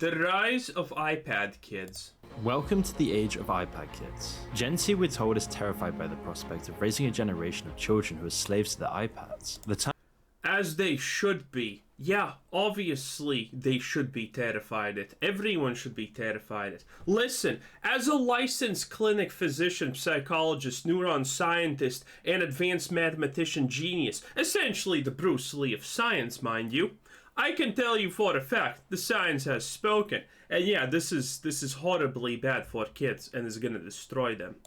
The rise of iPad kids. Welcome to the age of iPad kids. Gen Z, we're told, is terrified by the prospect of raising a generation of children who are slaves to their iPads. As they should be. Yeah, obviously they should be terrified at. Everyone should be terrified at. Listen, as a licensed clinic physician, psychologist, neuron scientist, and advanced mathematician genius, essentially the Bruce Lee of science, mind you, I can tell you for a fact the science has spoken. And yeah, this is horribly bad for kids and is gonna destroy them.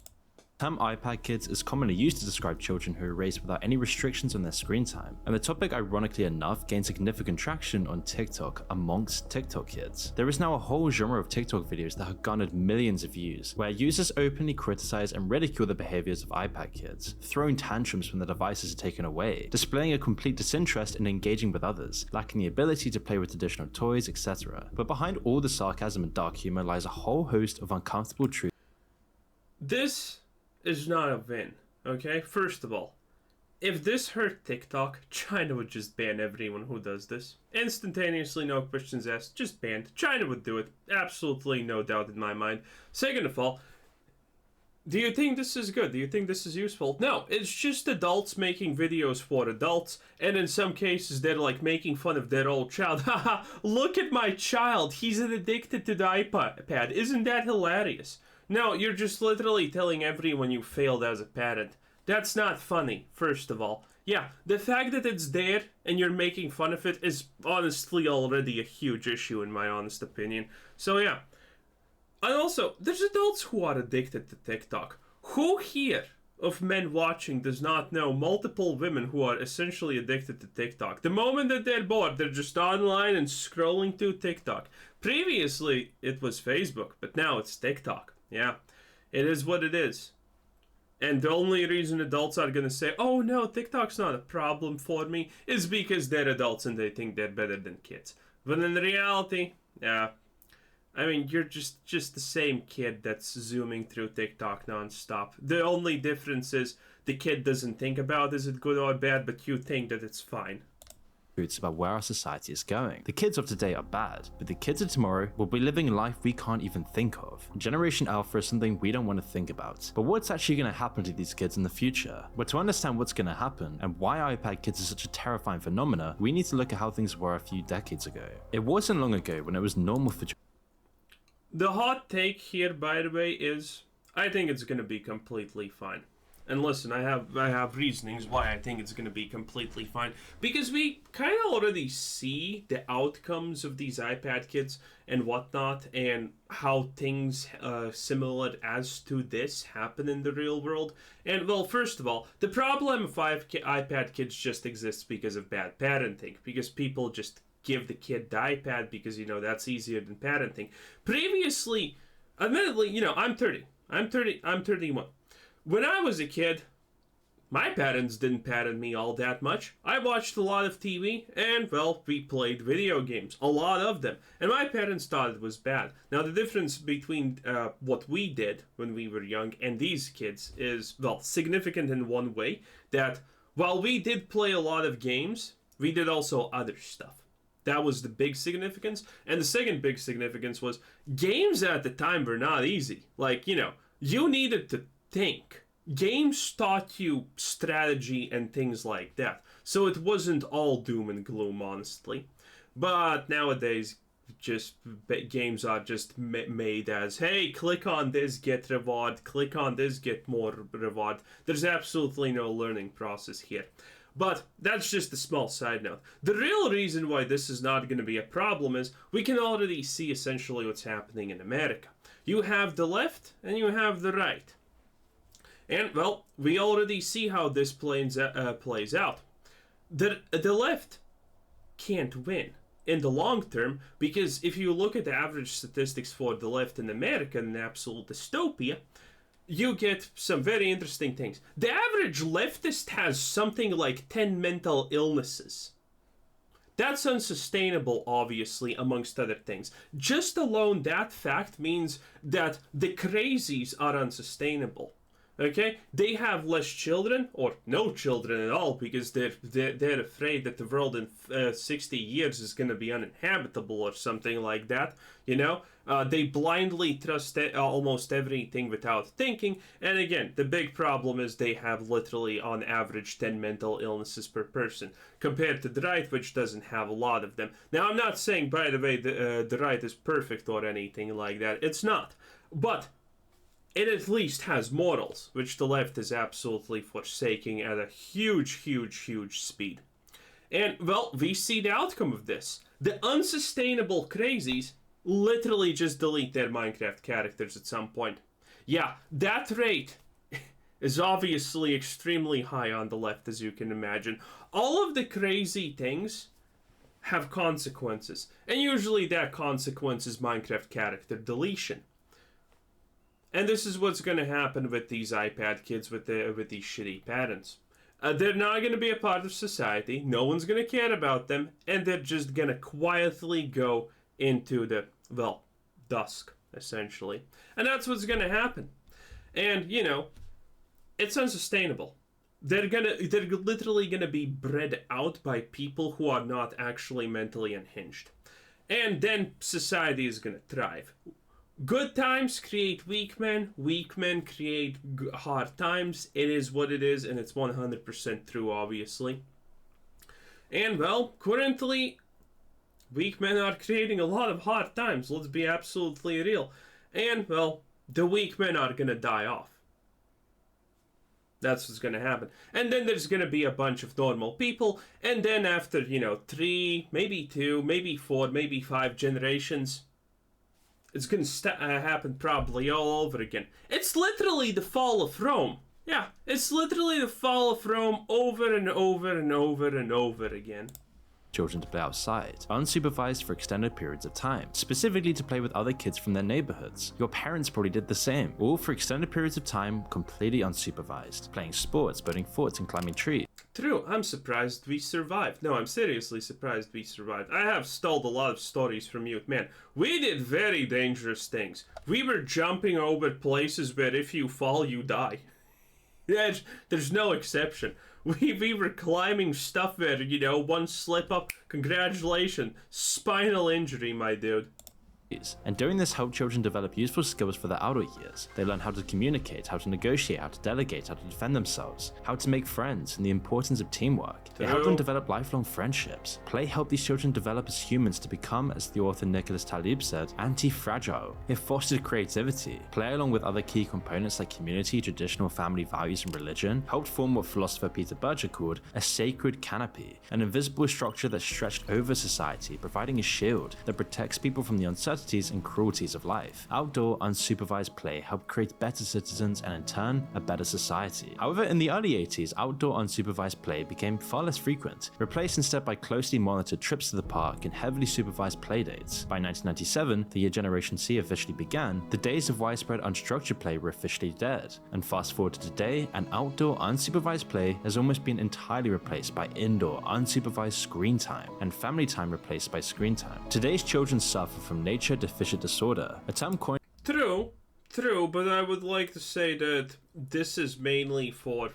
The term iPad kids is commonly used to describe children who are raised without any restrictions on their screen time, and the topic, ironically enough, gained significant traction on TikTok amongst TikTok kids. There is now a whole genre of TikTok videos that have garnered millions of views, where users openly criticize and ridicule the behaviors of iPad kids, throwing tantrums when the devices are taken away, displaying a complete disinterest in engaging with others, lacking the ability to play with traditional toys, etc. But behind all the sarcasm and dark humor lies a whole host of uncomfortable truths. This is not a win, okay? First of all, if this hurt TikTok, China would just ban everyone who does this. Instantaneously, no questions asked, just banned. China would do it. Absolutely no doubt in my mind. Second of all, do you think this is good? Do you think this is useful? No, it's just adults making videos for adults, and in some cases they're like making fun of their old child. Haha, look at my child, he's addicted to the iPad. Isn't that hilarious? No, you're just literally telling everyone you failed as a parent. That's not funny, first of all. Yeah, the fact that it's there and you're making fun of it is honestly already a huge issue in my honest opinion. So yeah. And also, there's adults who are addicted to TikTok. Who here of men watching does not know multiple women who are essentially addicted to TikTok? The moment that they're bored, they're just online and scrolling through TikTok. Previously, it was Facebook, but now it's TikTok. Yeah, it is what it is. And the only reason adults are gonna say, oh no, TikTok's not a problem for me, is because they're adults and they think they're better than kids. But in reality, yeah, I mean, you're just the same kid that's zooming through TikTok nonstop. The only difference is the kid doesn't think about is it good or bad, but you think that it's fine. About where our society is going. The kids of today are bad, but the kids of tomorrow will be living a life we can't even think of. Generation Alpha is something we don't want to think about. But what's actually going to happen to these kids in the future? Well, to understand what's going to happen and why iPad kids is such a terrifying phenomena, we need to look at how things were a few decades ago. It wasn't long ago when it was normal for... The hot take here, by the way, is I think it's going to be completely fine. And listen, I have reasonings why I think it's going to be completely fine. Because we kind of already see the outcomes of these iPad kids and whatnot, and how things similar as to this happen in the real world. And, well, first of all, the problem of iPad kids just exists because of bad parenting. Because people just give the kid the iPad because, you know, that's easier than parenting. Previously, admittedly, you know, I'm 31. When I was a kid, my parents didn't parent me all that much. I watched a lot of TV, and, well, we played video games. A lot of them. And my parents thought it was bad. Now, the difference between what we did when we were young and these kids is, well, significant in one way. That while we did play a lot of games, we did also other stuff. That was the big significance. And the second big significance was games at the time were not easy. Like, you know, you needed to think. Games taught you strategy and things like that. So it wasn't all doom and gloom, honestly. But nowadays, just games are just made as, hey, click on this, get reward. Click on this, get more reward. There's absolutely no learning process here. But that's just a small side note. The real reason why this is not going to be a problem is we can already see essentially what's happening in America. You have the left and you have the right. And, well, we already see how this plays out. The left can't win in the long term, because if you look at the average statistics for the left in America, in absolute dystopia, you get some very interesting things. The average leftist has something like 10 mental illnesses. That's unsustainable, obviously, amongst other things. Just alone that fact means that the crazies are unsustainable. Okay, they have less children or no children at all because they're afraid that the world in 60 years is going to be uninhabitable or something like that. You know, they blindly trust almost everything without thinking. And again, the big problem is they have literally on average 10 mental illnesses per person compared to the right, which doesn't have a lot of them. Now, I'm not saying, by the way, the right is perfect or anything like that. It's not, but it at least has morals, which the left is absolutely forsaking at a huge, huge, huge speed. And, well, we see the outcome of this. The unsustainable crazies literally just delete their Minecraft characters at some point. Yeah, that rate is obviously extremely high on the left, as you can imagine. All of the crazy things have consequences, and usually that consequence is Minecraft character deletion. And this is what's going to happen with these iPad kids with these shitty parents. They're not going to be a part of society. No one's going to care about them. And they're just going to quietly go into the, well, dusk, essentially. And that's what's going to happen. And, you know, it's unsustainable. They're literally going to be bred out by people who are not actually mentally unhinged. And then society is going to thrive. Good times create weak men create hard times. It is what it is, and it's 100% true, obviously. And, well, currently, weak men are creating a lot of hard times, let's be absolutely real. And, well, the weak men are gonna die off. That's what's gonna happen. And then there's gonna be a bunch of normal people, and then after, 3, maybe 2, maybe 4, maybe 5 generations, it's going to happen probably all over again. It's literally the fall of Rome. Yeah, it's literally the fall of Rome over and over and over and over again. Children to play outside, unsupervised for extended periods of time, specifically to play with other kids from their neighborhoods. Your parents probably did the same, all for extended periods of time, completely unsupervised, playing sports, building forts and climbing trees. True, I'm surprised we survived. No, I'm seriously surprised we survived. I have stole a lot of stories from you. Man, we did very dangerous things. We were jumping over places where if you fall, you die. There's no exception. We were climbing stuff where, one slip up, congratulations, spinal injury, my dude. And doing this helped children develop useful skills for their adult years. They learn how to communicate, how to negotiate, how to delegate, how to defend themselves, how to make friends, and the importance of teamwork. It helped them develop lifelong friendships. Play helped these children develop as humans to become, as the author Nicholas Taleb said, anti-fragile. It fostered creativity. Play, along with other key components like community, traditional family values, and religion, helped form what philosopher Peter Berger called a sacred canopy, an invisible structure that stretched over society, providing a shield that protects people from the uncertainties and cruelties of life. Outdoor, unsupervised play helped create better citizens and in turn, a better society. However, in the early 80s, outdoor unsupervised play became far less frequent, replaced instead by closely monitored trips to the park and heavily supervised playdates. By 1997, the year Generation C officially began, the days of widespread unstructured play were officially dead. And fast forward to today, an outdoor unsupervised play has almost been entirely replaced by indoor unsupervised screen time, and family time replaced by screen time. Today's children suffer from nature deficit disorder, a term coined. True, but I would like to say that this is mainly for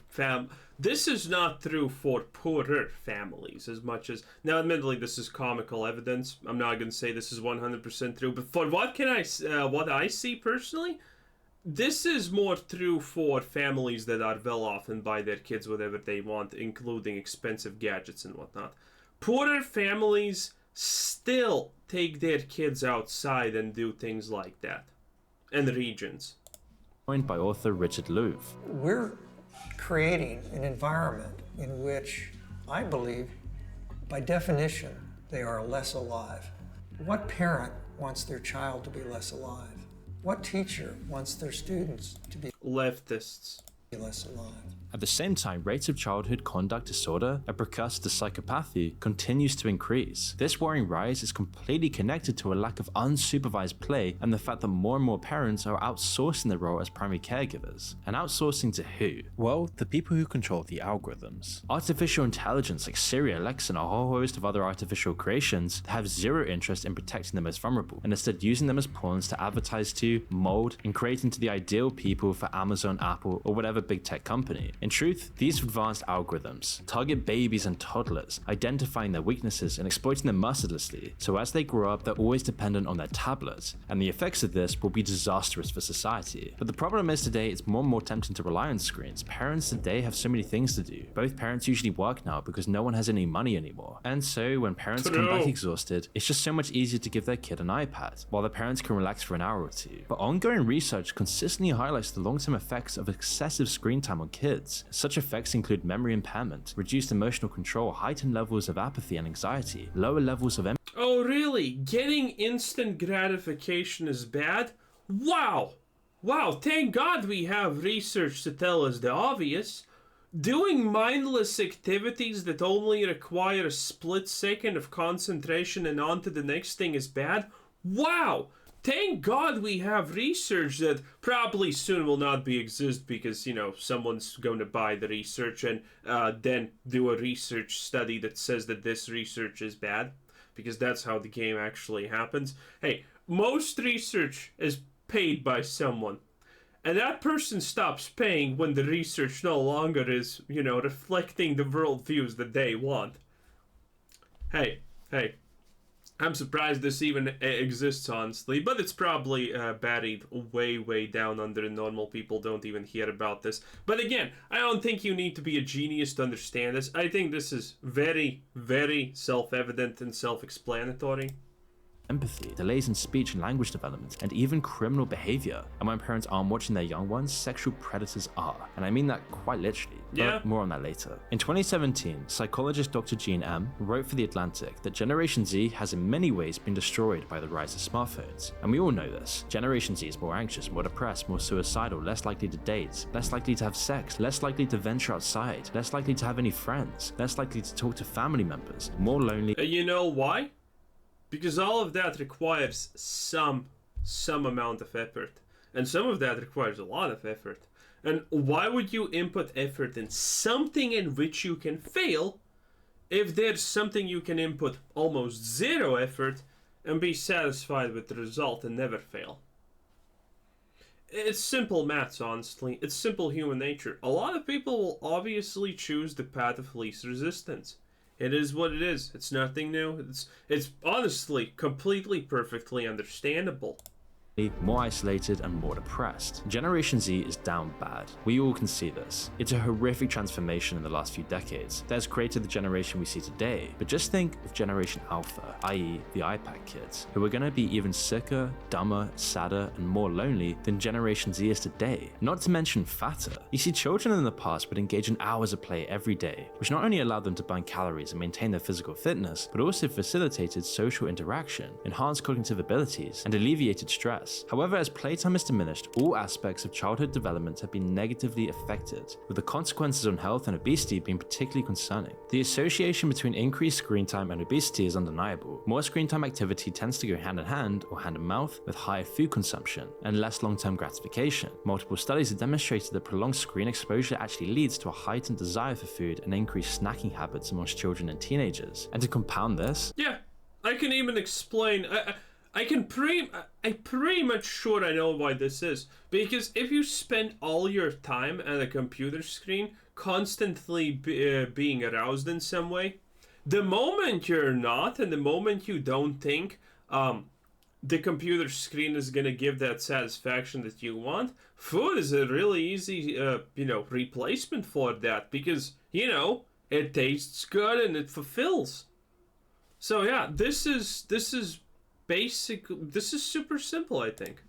this is not true for poorer families as much as, now admittedly this is comical evidence, I'm not going to say this is 100% true, but for what I see personally, this is more true for families that are well off and buy their kids whatever they want, including expensive gadgets and whatnot. Poorer families still take their kids outside and do things like that. And regions. Coined by author Richard Louv. We're creating an environment in which I believe, by definition, they are less alive. What parent wants their child to be less alive? What teacher wants their students to be leftists less alive? At the same time, rates of childhood conduct disorder, a precursor to psychopathy, continues to increase. This worrying rise is completely connected to a lack of unsupervised play and the fact that more and more parents are outsourcing their role as primary caregivers. And outsourcing to who? Well, the people who control the algorithms. Artificial intelligence like Siri, Alexa, and a whole host of other artificial creations have zero interest in protecting the most vulnerable, and instead using them as pawns to advertise to, mold, and create into the ideal people for Amazon, Apple, or whatever big tech company. In truth, these advanced algorithms target babies and toddlers, identifying their weaknesses and exploiting them mercilessly, so as they grow up they're always dependent on their tablets, and the effects of this will be disastrous for society. But the problem is today it's more and more tempting to rely on screens. Parents today have so many things to do. Both parents usually work now because no one has any money anymore. And so when parents come back exhausted, it's just so much easier to give their kid an iPad, while the parents can relax for an hour or two. But ongoing research consistently highlights the long-term effects of excessive screen time on kids. Such effects include memory impairment, reduced emotional control, heightened levels of apathy and anxiety, lower levels of Oh really? Getting instant gratification is bad? Wow! Wow, thank God we have research to tell us the obvious. Doing mindless activities that only require a split second of concentration and on to the next thing is bad? Wow! Thank God we have research that probably soon will not be exist because, you know, someone's going to buy the research and then do a research study that says that this research is bad, because that's how the game actually happens. Hey, most research is paid by someone, and that person stops paying when the research no longer is, you know, reflecting the worldviews that they want. Hey, I'm surprised this even exists, honestly, but it's probably buried way down under, and normal people don't even hear about this. But again, I don't think you need to be a genius to understand this. I think this is very self-evident and self-explanatory. empathy, delays in speech and language development, and even criminal behavior. And when parents aren't watching their young ones, sexual predators are. And I mean that quite literally. Yeah. But more on that later. In 2017, psychologist Dr. Jean M. wrote for The Atlantic that Generation Z has in many ways been destroyed by the rise of smartphones. And we all know this. Generation Z is more anxious, more depressed, more suicidal, less likely to date, less likely to have sex, less likely to venture outside, less likely to have any friends, less likely to talk to family members, more lonely. You know why? Because all of that requires some amount of effort. And some of that requires a lot of effort. And why would you input effort in something in which you can fail if there's something you can input almost zero effort and be satisfied with the result and never fail? It's simple maths, honestly. It's simple human nature. A lot of people will obviously choose the path of least resistance. It is what it is. It's nothing new. It's honestly completely perfectly understandable. More isolated and more depressed. Generation Z is down bad. We all can see this. It's a horrific transformation in the last few decades that has created the generation we see today. But just think of Generation Alpha, i.e. the iPad kids, who are going to be even sicker, dumber, sadder, and more lonely than Generation Z is today. Not to mention fatter. You see, children in the past would engage in hours of play every day, which not only allowed them to burn calories and maintain their physical fitness, but also facilitated social interaction, enhanced cognitive abilities, and alleviated stress. However, as playtime is diminished, all aspects of childhood development have been negatively affected, with the consequences on health and obesity being particularly concerning. The association between increased screen time and obesity is undeniable. More screen time activity tends to go hand in hand, or hand in mouth, with higher food consumption and less long-term gratification. Multiple studies have demonstrated that prolonged screen exposure actually leads to a heightened desire for food and increased snacking habits amongst children and teenagers. And to compound this, yeah, I can even explain. I'm pretty much sure I know why this is. Because if you spend all your time at a computer screen, constantly being aroused in some way, the moment you're not, and the moment you don't think the computer screen is going to give that satisfaction that you want, food is a really easy, replacement for that. Because, it tastes good and it fulfills. So yeah, this is super simple, I think.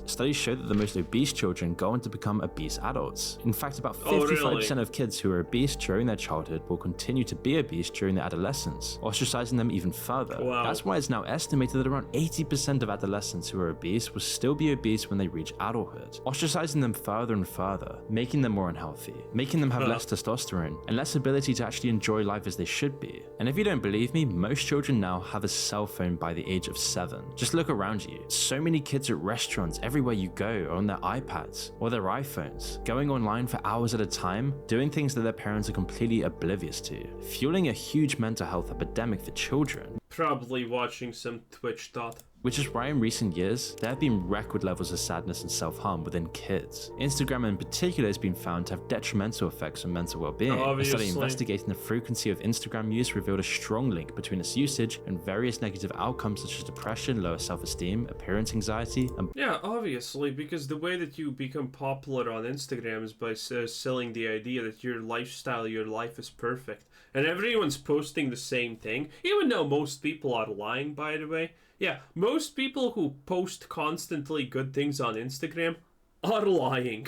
Studies show that the most obese children go on to become obese adults. In fact, about 55% Oh, really? of kids who are obese during their childhood will continue to be obese during their adolescence, ostracizing them even further. Wow. That's why it's now estimated that around 80% of adolescents who are obese will still be obese when they reach adulthood, ostracizing them further and further, making them more unhealthy, making them have less testosterone, and less ability to actually enjoy life as they should be. And if you don't believe me, most children now have a cell phone by the age of 7. Just look around you. So many kids at restaurants, everywhere you go, are on their iPads or their iPhones, going online for hours at a time, doing things that their parents are completely oblivious to, fueling a huge mental health epidemic for children. Probably watching some Twitch dot. Which is why in recent years, there have been record levels of sadness and self-harm within kids. Instagram in particular has been found to have detrimental effects on mental well-being. A study investigating the frequency of Instagram use revealed a strong link between its usage and various negative outcomes such as depression, lower self-esteem, appearance anxiety, and... Yeah, obviously, because the way that you become popular on Instagram is by selling the idea that your lifestyle, your life is perfect. And everyone's posting the same thing, even though most people are lying, by the way. Yeah, most people who post constantly good things on Instagram are lying.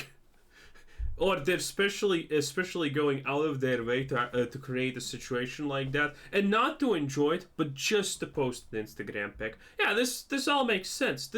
Or they're especially going out of their way to create a situation like that, and not to enjoy it, but just to post an Instagram pic. Yeah, this all makes sense.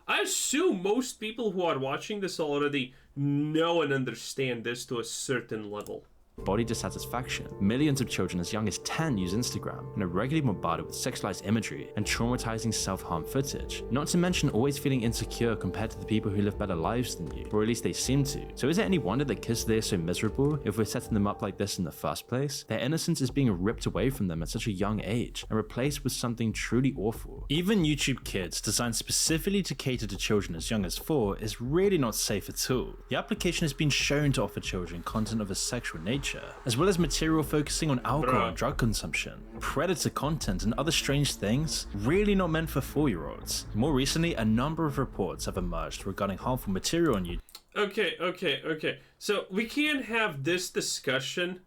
I assume most people who are watching this already know and understand this to a certain level. Body dissatisfaction. Millions of children as young as 10 use Instagram and are regularly bombarded with sexualized imagery and traumatizing self-harm footage. Not to mention always feeling insecure compared to the people who live better lives than you, or at least they seem to. So is it any wonder that kids today are so miserable if we're setting them up like this in the first place? Their innocence is being ripped away from them at such a young age and replaced with something truly awful. Even YouTube Kids, designed specifically to cater to children as young as 4, is really not safe at all. The application has been shown to offer children content of a sexual nature, as well as material focusing on alcohol and drug consumption, predator content, and other strange things really not meant for 4-year-olds. More recently, a number of reports have emerged regarding harmful material on YouTube. Okay. So we can't have this discussion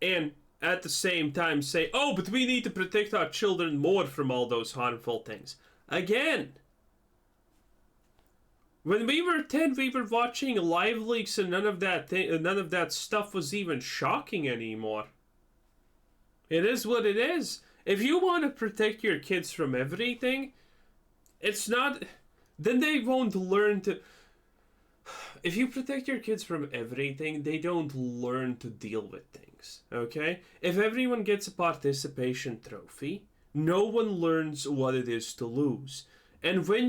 and at the same time say, oh, but we need to protect our children more from all those harmful things. Again, when we were 10, we were watching live leaks and none of that stuff was even shocking anymore. It is what it is. If you want to protect your kids from everything, then they won't learn to... If you protect your kids from everything, they don't learn to deal with things, okay? If everyone gets a participation trophy, no one learns what it is to lose. And when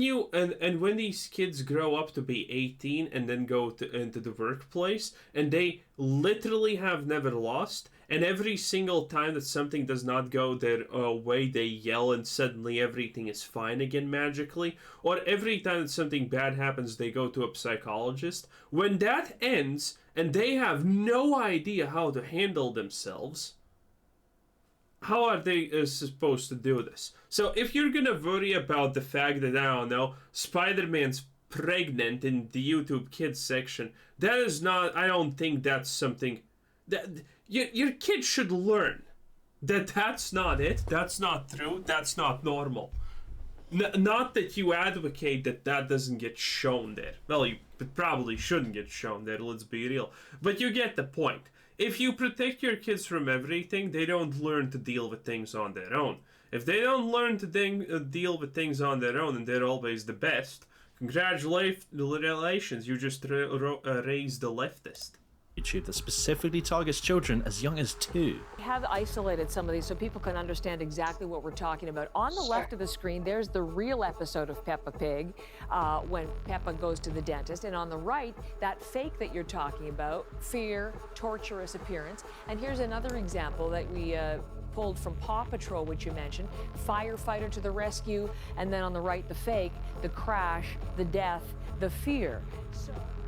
when these kids grow up to be 18 and then go into the workplace and they literally have never lost, and every single time that something does not go their way, they yell and suddenly everything is fine again magically, or every time that something bad happens, they go to a psychologist. When that ends and they have no idea how to handle themselves, how are they supposed to do this? So if you're gonna worry about the fact that, I don't know, Spider-Man's pregnant in the YouTube Kids section, that is not, I don't think that's something that your kid should learn. That's not it, that's not true, that's not normal. Not that you advocate that doesn't get shown there. Well, it probably shouldn't get shown there, let's be real. But you get the point. If you protect your kids from everything, they don't learn to deal with things on their own. If they don't learn to deal with things on their own and they're always the best, congratulations, you just raised the leftist. YouTube that specifically targets children as young as 2. We have isolated some of these so people can understand exactly what we're talking about. On the left of the screen, there's the real episode of Peppa Pig when Peppa goes to the dentist. And on the right, that fake that you're talking about, fear, torturous appearance. And here's another example that we pulled from Paw Patrol, which you mentioned, firefighter to the rescue. And then on the right, the fake, the crash, the death, the fear.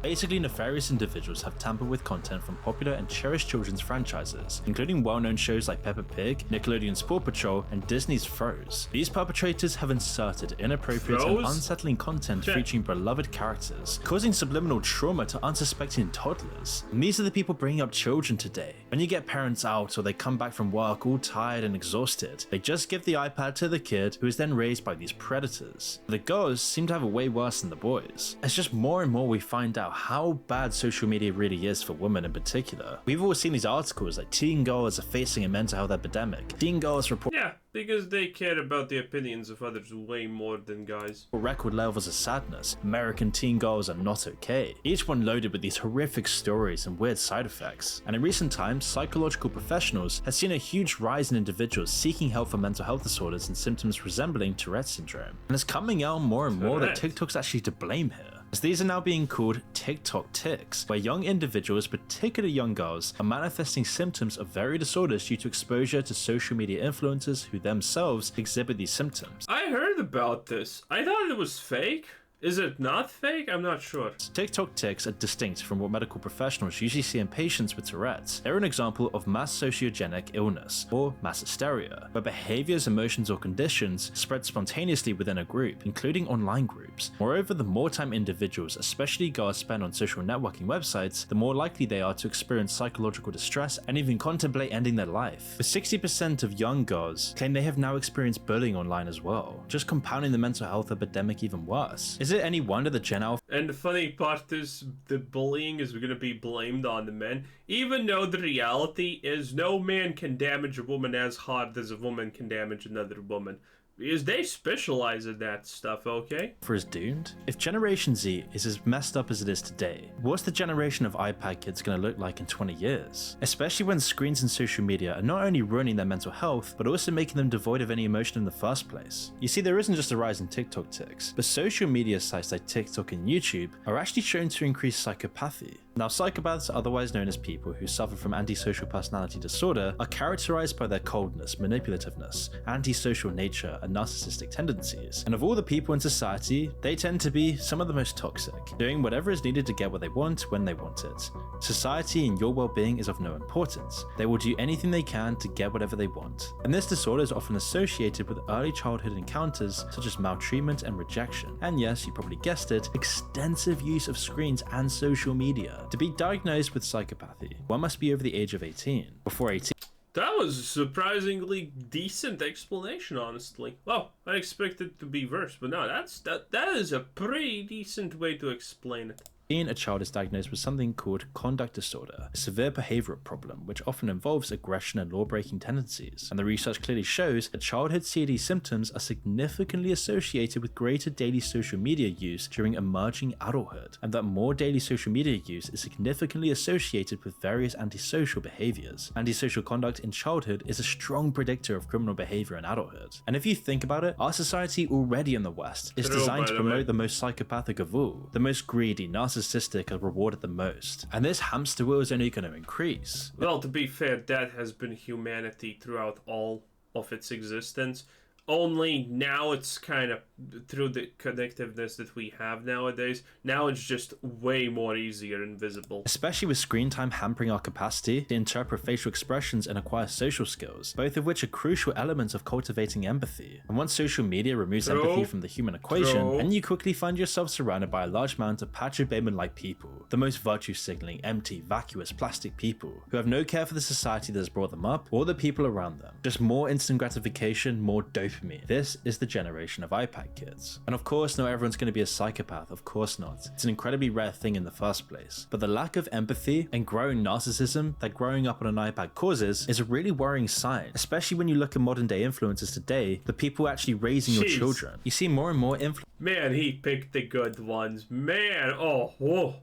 Basically, nefarious individuals have tampered with content from popular and cherished children's franchises, including well-known shows like Peppa Pig, Nickelodeon's Paw Patrol, and Disney's Froze. These perpetrators have inserted inappropriate and unsettling content featuring beloved characters, causing subliminal trauma to unsuspecting toddlers. And these are the people bringing up children today. When you get parents out or they come back from work all tired and exhausted, they just give the iPad to the kid who is then raised by these predators. The girls seem to have it way worse than the boys. It's just more and more we find out how bad social media really is for women in particular. We've all seen these articles like teen girls are facing a mental health epidemic. Teen girls report because they care about the opinions of others way more than guys. Record levels of sadness. American teen girls are not okay. Each one loaded with these horrific stories and weird side effects. And in recent times, psychological professionals have seen a huge rise in individuals seeking help for mental health disorders and symptoms resembling Tourette's syndrome. And it's coming out more and more that TikTok's actually to blame here, as these are now being called TikTok tics, where young individuals, particularly young girls, are manifesting symptoms of various disorders due to exposure to social media influencers who themselves exhibit these symptoms. I heard about this. I thought it was fake. Is it not fake? I'm not sure. TikTok tics are distinct from what medical professionals usually see in patients with Tourette's. They're an example of mass sociogenic illness, or mass hysteria, where behaviors, emotions, or conditions spread spontaneously within a group, including online groups. Moreover, the more time individuals, especially girls, spend on social networking websites, the more likely they are to experience psychological distress and even contemplate ending their life. But 60% of young girls claim they have now experienced bullying online as well, just compounding the mental health epidemic even worse. Is it any wonder the Gen Alpha? And the funny part is the bullying is going to be blamed on the men, even though the reality is no man can damage a woman as hard as a woman can damage another woman. Because they specialize in that stuff, okay? Is doomed? If Generation Z is as messed up as it is today, what's the generation of iPad kids gonna look like in 20 years? Especially when screens and social media are not only ruining their mental health, but also making them devoid of any emotion in the first place. You see, there isn't just a rise in TikTok tics, but social media sites like TikTok and YouTube are actually shown to increase psychopathy. Now, psychopaths, otherwise known as people who suffer from antisocial personality disorder, are characterized by their coldness, manipulativeness, antisocial nature, and narcissistic tendencies. And of all the people in society, they tend to be some of the most toxic, doing whatever is needed to get what they want when they want it. Society and your well-being is of no importance. They will do anything they can to get whatever they want. And this disorder is often associated with early childhood encounters such as maltreatment and rejection. And yes, you probably guessed it, extensive use of screens and social media. To be diagnosed with psychopathy, one must be over the age of 18. Before 18, that was a surprisingly decent explanation, honestly. Well, I expected it to be worse, but no, that is a pretty decent way to explain it. a child is diagnosed with something called conduct disorder, a severe behavioral problem which often involves aggression and law-breaking tendencies. And the research clearly shows that childhood CAD symptoms are significantly associated with greater daily social media use during emerging adulthood, and that more daily social media use is significantly associated with various antisocial behaviors. Antisocial conduct in childhood is a strong predictor of criminal behavior in adulthood. And if you think about it, our society already in the West is designed to promote the most psychopathic of all. The most greedy, narcissistic are rewarded the most. And this hamster wheel is only going to increase. Well, to be fair, that has been humanity throughout all of its existence. Only now it's kind of through the connectiveness that we have nowadays. Now it's just way more easier and visible. Especially with screen time hampering our capacity to interpret facial expressions and acquire social skills, both of which are crucial elements of cultivating empathy. And once social media removes empathy from the human equation, then you quickly find yourself surrounded by a large amount of Patrick Bateman-like people, the most virtue-signaling, empty, vacuous, plastic people, who have no care for the society that has brought them up or the people around them. Just more instant gratification, more dopamine. This is the generation of iPad kids. And of course, not everyone's going to be a psychopath, of course not. It's an incredibly rare thing in the first place. But the lack of empathy and growing narcissism that growing up on an iPad causes is a really worrying sign, especially when you look at modern day influencers today, the people actually raising your children. You see more and more Man, he picked the good ones. Man, oh, whoa.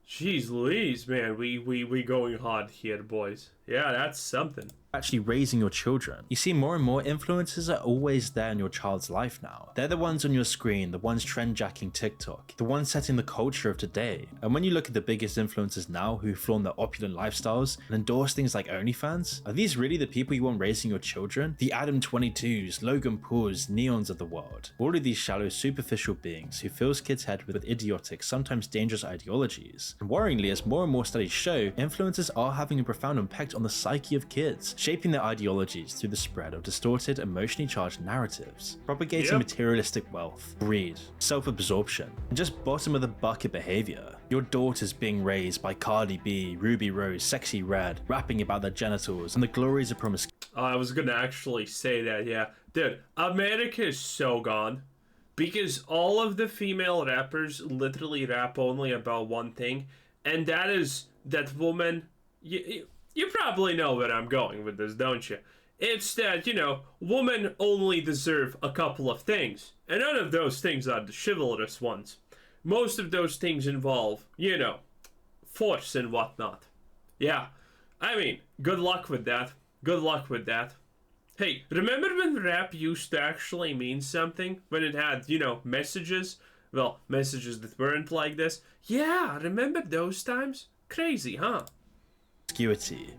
Jeez Louise, man, we going hard here, boys. Yeah, that's something. Actually raising your children. You see, more and more influencers are always there in your child's life now. They're the ones on your screen, the ones trend jacking TikTok, the ones setting the culture of today. And when you look at the biggest influencers now who flaunt their opulent lifestyles and endorse things like OnlyFans, are these really the people you want raising your children? The Adam 22s, Logan Pauls, Neons of the world. All of these shallow, superficial beings who fills kids' head with idiotic, sometimes dangerous ideologies. And worryingly, as more and more studies show, influencers are having a profound impact on the psyche of kids, shaping their ideologies through the spread of distorted, emotionally charged narratives, propagating materialistic wealth, greed, self-absorption, and just bottom of the bucket behavior. Your daughter's being raised by Cardi B, Ruby Rose, Sexy Red, rapping about their genitals and the glories of promiscuity. I was gonna actually say that, yeah. Dude, America is so gone. Because all of the female rappers literally rap only about one thing, and that is that woman... You probably know where I'm going with this, don't you? It's that, women only deserve a couple of things, and none of those things are the chivalrous ones. Most of those things involve, force and whatnot. Yeah, I mean, good luck with that. Good luck with that. Hey, remember when rap used to actually mean something? When it had, messages? Well, messages that weren't like this. Yeah, remember those times? Crazy, huh?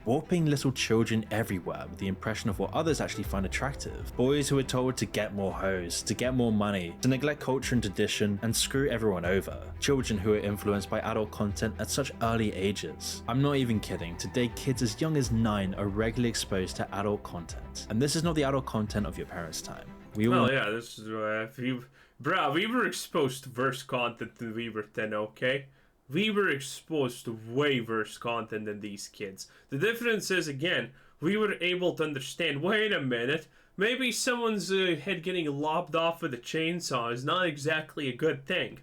Warping little children everywhere with the impression of what others actually find attractive. Boys who are told to get more hoes, to get more money, to neglect culture and tradition, and screw everyone over. Children who are influenced by adult content at such early ages. I'm not even kidding, today kids as young as 9 are regularly exposed to adult content. And this is not the adult content of your parents' time. Yeah, this is we were exposed to worse content when we were 10, okay? We were exposed to way worse content than these kids. The difference is, again, we were able to understand, wait a minute, maybe someone's head getting lopped off with a chainsaw is not exactly a good thing.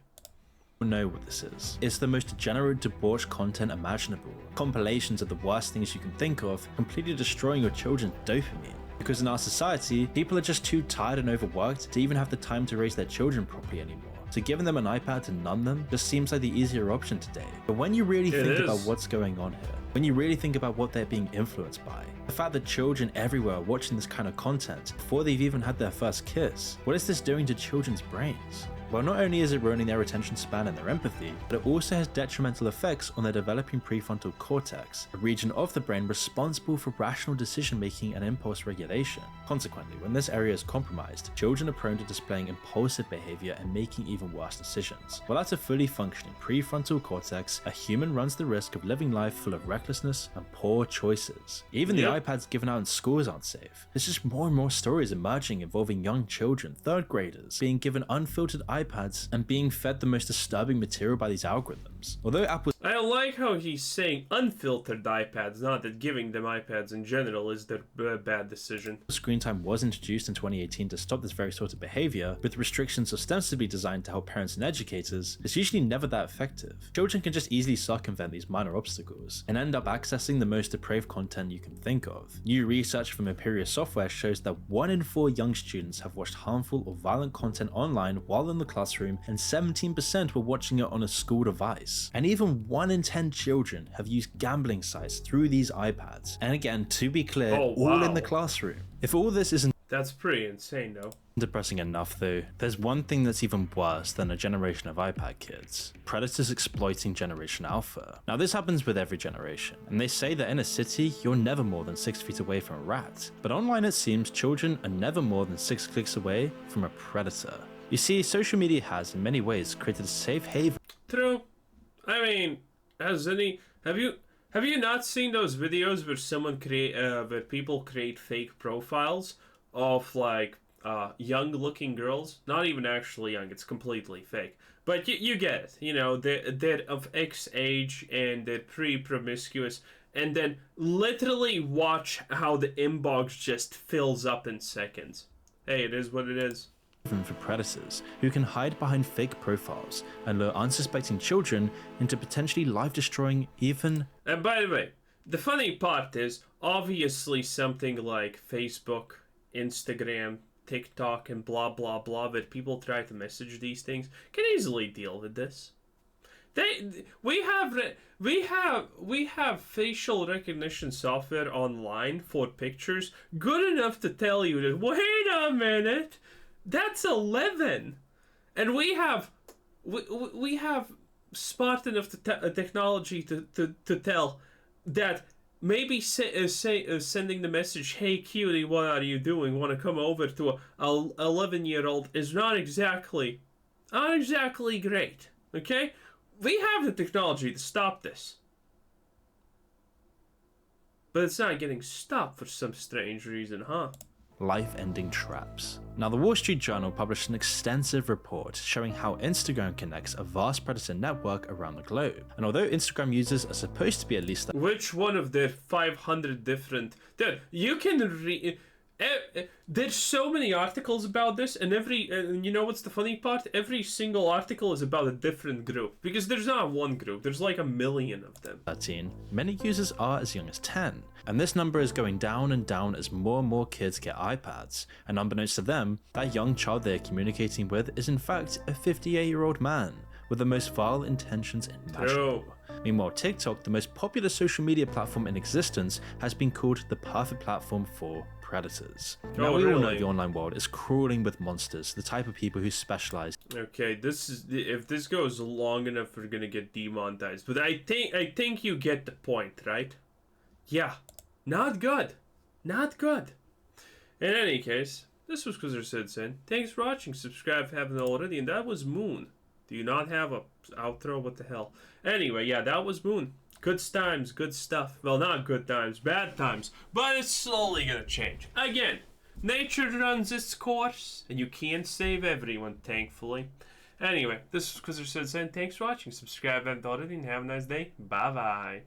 Know what this is. It's the most degenerate, debauched content imaginable. Compilations of the worst things you can think of, completely destroying your children's dopamine. Because in our society, people are just too tired and overworked to even have the time to raise their children properly anymore. So giving them an iPad to numb them just seems like the easier option today. But when you really think about what's going on here, when you really think about what they're being influenced by, the fact that children everywhere are watching this kind of content before they've even had their first kiss, what is this doing to children's brains? Well, not only is it ruining their attention span and their empathy, but it also has detrimental effects on their developing prefrontal cortex, a region of the brain responsible for rational decision making and impulse regulation. Consequently, when this area is compromised, children are prone to displaying impulsive behavior and making even worse decisions. Without a fully functioning prefrontal cortex, a human runs the risk of living life full of recklessness and poor choices. Even the iPads given out in schools aren't safe. There's just more and more stories emerging involving young children, third graders, being given unfiltered iPads and being fed the most disturbing material by these algorithms. Although Apple... I like how he's saying unfiltered iPads, not that giving them iPads in general is their bad decision. Screen time was introduced in 2018 to stop this very sort of behavior, with restrictions ostensibly designed to help parents and educators, it's usually never that effective. Children can just easily circumvent these minor obstacles and end up accessing the most depraved content you can think of. New research from Imperial Software shows that 1 in 4 young students have watched harmful or violent content online while in the classroom, and 17% were watching it on a school device. And even 1 in 10 children have used gambling sites through these iPads. And again, to be clear, all in the classroom. If all this isn't That's pretty insane, though. depressing enough though, there's one thing that's even worse than a generation of iPad kids. Predators exploiting Generation Alpha. Now this happens with every generation, and they say that in a city, you're never more than 6 feet away from a rat. But online it seems children are never more than 6 clicks away from a predator. You see, social media has in many ways created a safe haven. True. I mean, have you not seen those videos where where people create fake profiles of like young looking girls? Not even actually young, it's completely fake. But you get it, they're of X age and they're promiscuous, and then literally watch how the inbox just fills up in seconds. Hey, it is what it is. For predators who can hide behind fake profiles and lure unsuspecting children into potentially life-destroying And by the way, the funny part is, obviously something like Facebook, Instagram, TikTok, and blah blah blah, that people try to message these things, can easily deal with this. We have facial recognition software online for pictures good enough to tell you that, wait a minute, that's 11, and we have smart enough technology to tell that maybe sending the message, hey cutie, what are you doing, want to come over, to a 11-year-old is not exactly great. Okay, we have the technology to stop this, but it's not getting stopped for some strange reason, huh? Life-ending traps. Now, the Wall Street Journal published an extensive report showing how Instagram connects a vast predator network around the globe. And although Instagram users are supposed to be at least which one of the 500 different... Dude, you can read... There's so many articles about this, and you know what's the funny part? Every single article is about a different group, because there's not one group, there's like 1 million of them. 13, many users are as young as 10, and this number is going down and down as more and more kids get iPads, and unbeknownst to them, that young child they're communicating with is in fact a 58-year-old man with the most vile intentions imaginable. Meanwhile, TikTok, the most popular social media platform in existence, has been called the perfect platform for predators. Now, we all know the online world is crawling with monsters, the type of people who specialize. Okay, if this goes long enough, we're gonna get demonetized. But I think you get the point, right? Yeah, not good, not good. In any case, this was Quizzer Citizen. Thanks for watching. Subscribe if you haven't already. And that was Moon. Do you not have a outro? What the hell? Anyway, yeah, that was Moon. Good times, good stuff. Well, not good times, bad times. But it's slowly gonna change. Again, nature runs its course, and you can't save everyone, thankfully. Anyway, this is Quizzer Citizen. Thanks for watching. Subscribe if you haven't already, and have a nice day. Bye-bye.